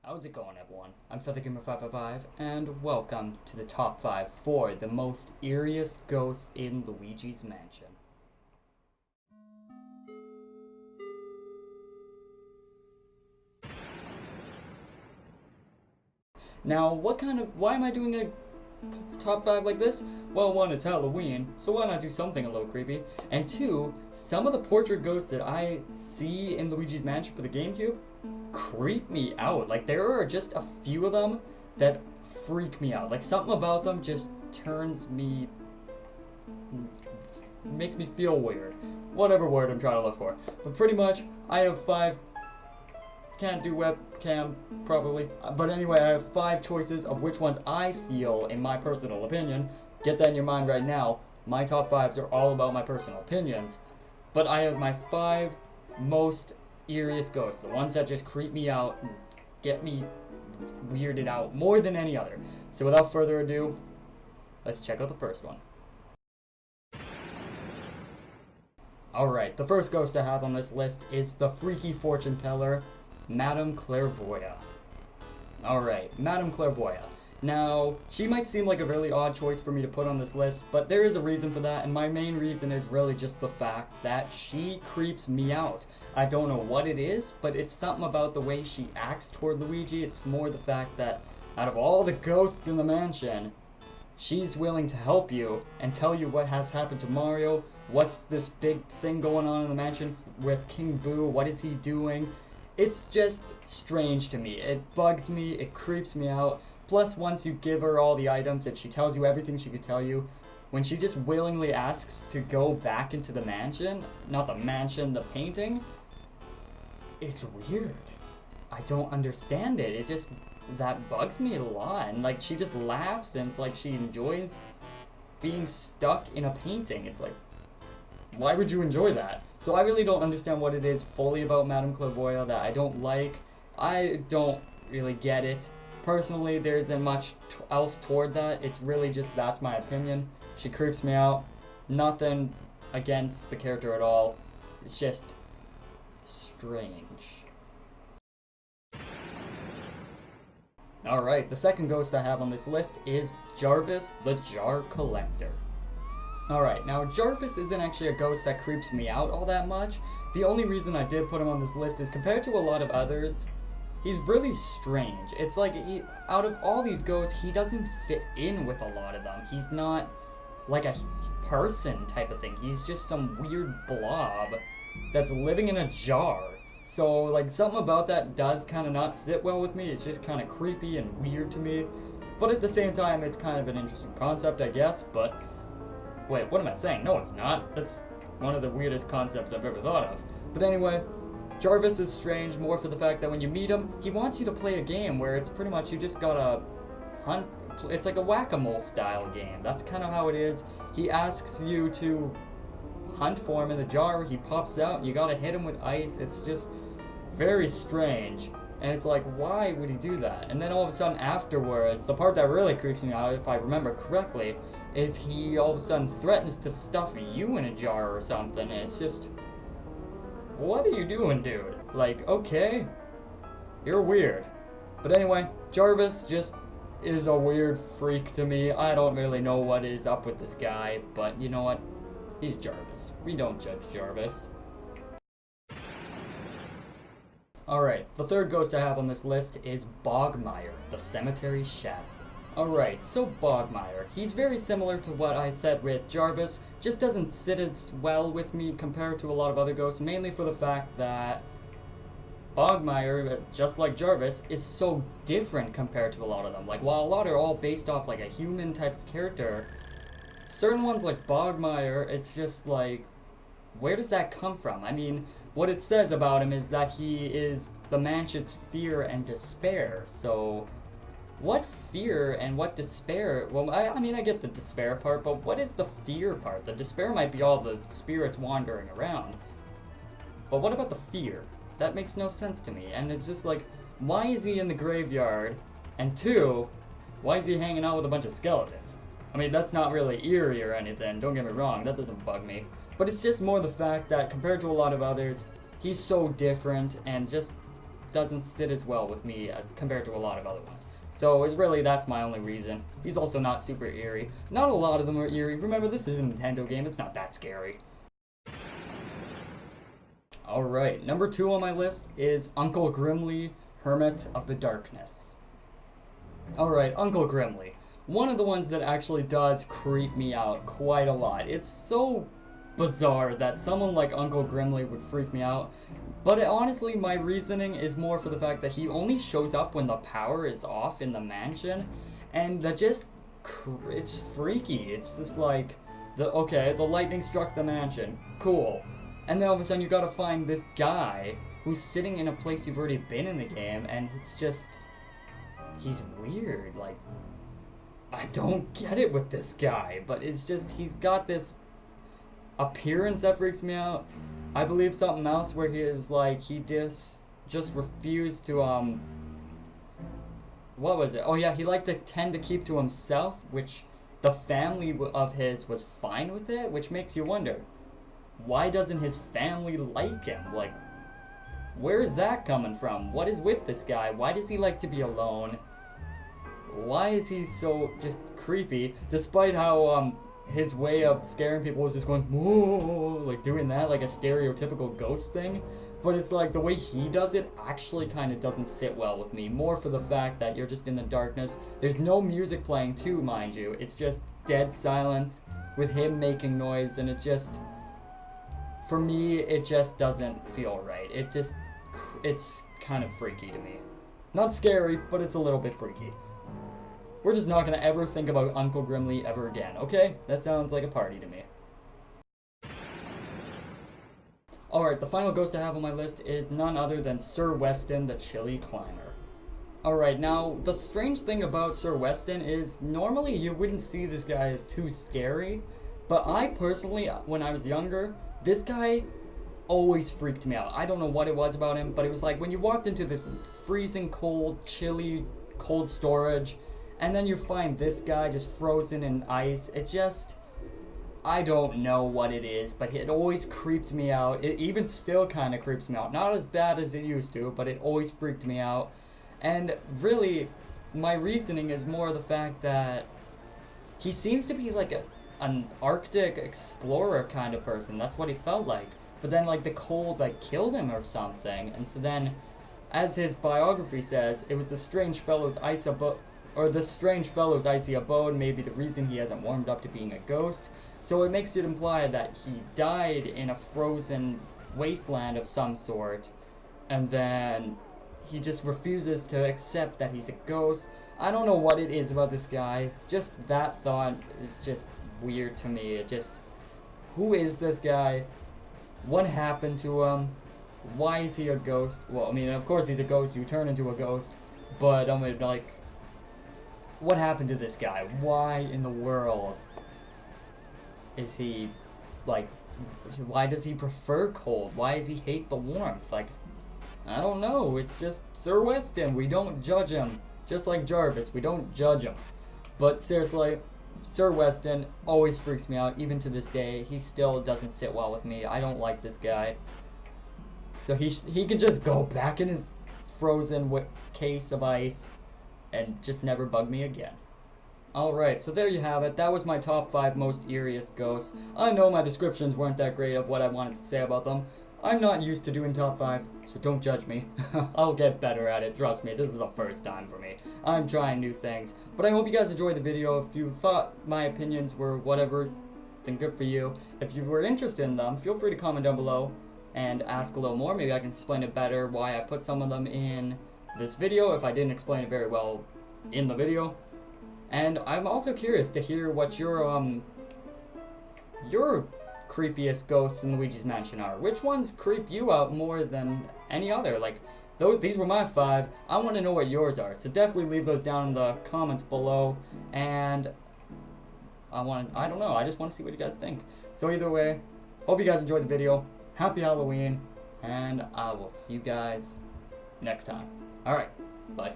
How's it going, everyone? I'm FeatherClan555, and welcome to the top 5 for the most eeriest ghosts in Luigi's Mansion. Now, why am I doing a top 5 like this? Well, one, it's Halloween, so why not do something a little creepy? And two, some of the portrait ghosts that I see in Luigi's Mansion for the GameCube creep me out. Like, there are just a few of them that freak me out. Like, something about them just makes me feel weird. Whatever word I'm trying to look for. But pretty much, I have 5, can't do webcam, probably. But anyway, I have 5 choices of which ones I feel, in my personal opinion. Get that in your mind right now. My top 5s are all about my personal opinions. But I have my 5 most eeriest ghosts, the ones that just creep me out and get me weirded out more than any other. So without further ado, let's check out the first one. Alright, the first ghost I have on this list is the freaky fortune teller, Madame Clairvoyant. Alright, Madame Clairvoyant. Now, she might seem like a really odd choice for me to put on this list, but there is a reason for that, and my main reason is really just the fact that she creeps me out. I don't know what it is, but it's something about the way she acts toward Luigi. It's more the fact that out of all the ghosts in the mansion, she's willing to help you and tell you what has happened to Mario, what's this big thing going on in the mansion with King Boo, what is he doing. It's just strange to me. It bugs me, it creeps me out. Plus, once you give her all the items and she tells you everything she could tell you, when she just willingly asks to go back into the mansion, not the mansion, the painting, it's weird. I don't understand it. That bugs me a lot. And like, she just laughs and it's like she enjoys being stuck in a painting. It's like, why would you enjoy that? So I really don't understand what it is fully about Madame Clairvoyant that I don't like. I don't really get it. Personally, there isn't much else toward that. It's really just, that's my opinion. She creeps me out. Nothing against the character at all. It's just strange. Alright, the second ghost I have on this list is Jarvis the Jar Collector. Alright, now Jarvis isn't actually a ghost that creeps me out all that much. The only reason I did put him on this list is compared to a lot of others, he's really strange. It's like, out of all these ghosts, he doesn't fit in with a lot of them. He's not like a person type of thing. He's just some weird blob that's living in a jar. So, like, something about that does kind of not sit well with me. It's just kind of creepy and weird to me. But at the same time, it's kind of an interesting concept, I guess. But, wait, what am I saying? No, it's not. That's one of the weirdest concepts I've ever thought of. But anyway, Jarvis is strange more for the fact that when you meet him, he wants you to play a game where it's pretty much you just gotta hunt. It's like a whack-a-mole style game. That's kind of how it is. He asks you to hunt for him in the jar. He pops out and you gotta hit him with ice. It's just very strange. And it's like, why would he do that? And then all of a sudden afterwards, the part that really creeps me out, if I remember correctly, is he all of a sudden threatens to stuff you in a jar or something. And it's just, what are you doing, dude? Like, okay, you're weird. But anyway, Jarvis just is a weird freak to me. I don't really know what is up with this guy, but you know what? He's Jarvis. We don't judge Jarvis. Alright, the third ghost I have on this list is Bog Meyer, the Cemetery Shadow. Alright, so Bog Meyer. He's very similar to what I said with Jarvis, just doesn't sit as well with me compared to a lot of other ghosts, mainly for the fact that Bog Meyer, just like Jarvis, is so different compared to a lot of them. Like, while a lot are all based off like a human type of character, certain ones like Bog Meyer, it's just like, where does that come from? I mean, what it says about him is that he is the mansion's fear and despair, so what fear and what despair? Well, I mean, I get the despair part, but what is the fear part? The despair might be all the spirits wandering around. But what about the fear? That makes no sense to me. And it's just like, why is he in the graveyard? And two, why is he hanging out with a bunch of skeletons? I mean, that's not really eerie or anything, don't get me wrong, that doesn't bug me. But it's just more the fact that compared to a lot of others, he's so different and just doesn't sit as well with me as compared to a lot of other ones. So that's my only reason. He's also not super eerie. Not a lot of them are eerie. Remember, this is a Nintendo game. It's not that scary. Alright, number 2 on my list is Uncle Grimly, Hermit of the Darkness. Alright, Uncle Grimly. One of the ones that actually does creep me out quite a lot. It's so bizarre that someone like Uncle Grimly would freak me out. But honestly, my reasoning is more for the fact that he only shows up when the power is off in the mansion. And that just, it's freaky. It's just like, okay, the lightning struck the mansion. Cool. And then all of a sudden you gotta find this guy who's sitting in a place you've already been in the game, and it's just, he's weird. Like, I don't get it with this guy, but it's just, he's got this appearance that freaks me out. I believe something else where he is like, he just refused to, what was it? Oh yeah, he liked to tend to keep to himself, which the family of his was fine with it, which makes you wonder, why doesn't his family like him? Like, where is that coming from? What is with this guy? Why does he like to be alone? Why is he so just creepy, despite how, his way of scaring people was just going, whoa, like doing that, like a stereotypical ghost thing. But it's like, the way he does it actually kind of doesn't sit well with me. More for the fact that you're just in the darkness. There's no music playing too, mind you. It's just dead silence with him making noise, and it just, for me, it just doesn't feel right. It's kind of freaky to me. Not scary, but it's a little bit freaky. We're just not going to ever think about Uncle Grimly ever again, okay? That sounds like a party to me. Alright, the final ghost I have on my list is none other than Sir Weston, the Chilly Climber. Alright, now, the strange thing about Sir Weston is, normally you wouldn't see this guy as too scary, but I personally, when I was younger, this guy always freaked me out. I don't know what it was about him, but it was like when you walked into this freezing cold, chilly, cold storage, and then you find this guy just frozen in ice. It just, I don't know what it is, but it always creeped me out. It even still kind of creeps me out. Not as bad as it used to, but it always freaked me out. And really, my reasoning is more the fact that he seems to be like an Arctic explorer kind of person. That's what he felt like. But then like the cold like killed him or something. And so then, as his biography says, it was the strange fellow's icy abode may be the reason he hasn't warmed up to being a ghost. So it makes it imply that he died in a frozen wasteland of some sort, and then he just refuses to accept that he's a ghost. I don't know what it is about this guy. Just that thought is just weird to me. It just, who is this guy? What happened to him? Why is he a ghost? Well, I mean, of course he's a ghost. You turn into a ghost. But, I mean, like, what happened to this guy? Why in the world is he, like, why does he prefer cold? Why does he hate the warmth? Like, I don't know. It's just Sir Weston. We don't judge him. Just like Jarvis, we don't judge him. But seriously, Sir Weston always freaks me out. Even to this day, he still doesn't sit well with me. I don't like this guy. So he can just go back in his frozen case of ice and just never bug me again. Alright, so there you have it. That was my top 5 most eeriest ghosts. I know my descriptions weren't that great of what I wanted to say about them. I'm not used to doing top 5s, so don't judge me. I'll get better at it, trust me. This is the first time for me. I'm trying new things. But I hope you guys enjoyed the video. If you thought my opinions were whatever, then good for you. If you were interested in them, feel free to comment down below and ask a little more. Maybe I can explain it better why I put some of them in this video if I didn't explain it very well in the video. And I'm also curious to hear what your creepiest ghosts in Luigi's Mansion are. Which ones creep you out more than any other? Like, these were my 5. I want to know what yours are. So definitely leave those down in the comments below. And I don't know. I just want to see what you guys think. So either way, hope you guys enjoyed the video. Happy Halloween. And I will see you guys next time. Alright, bye.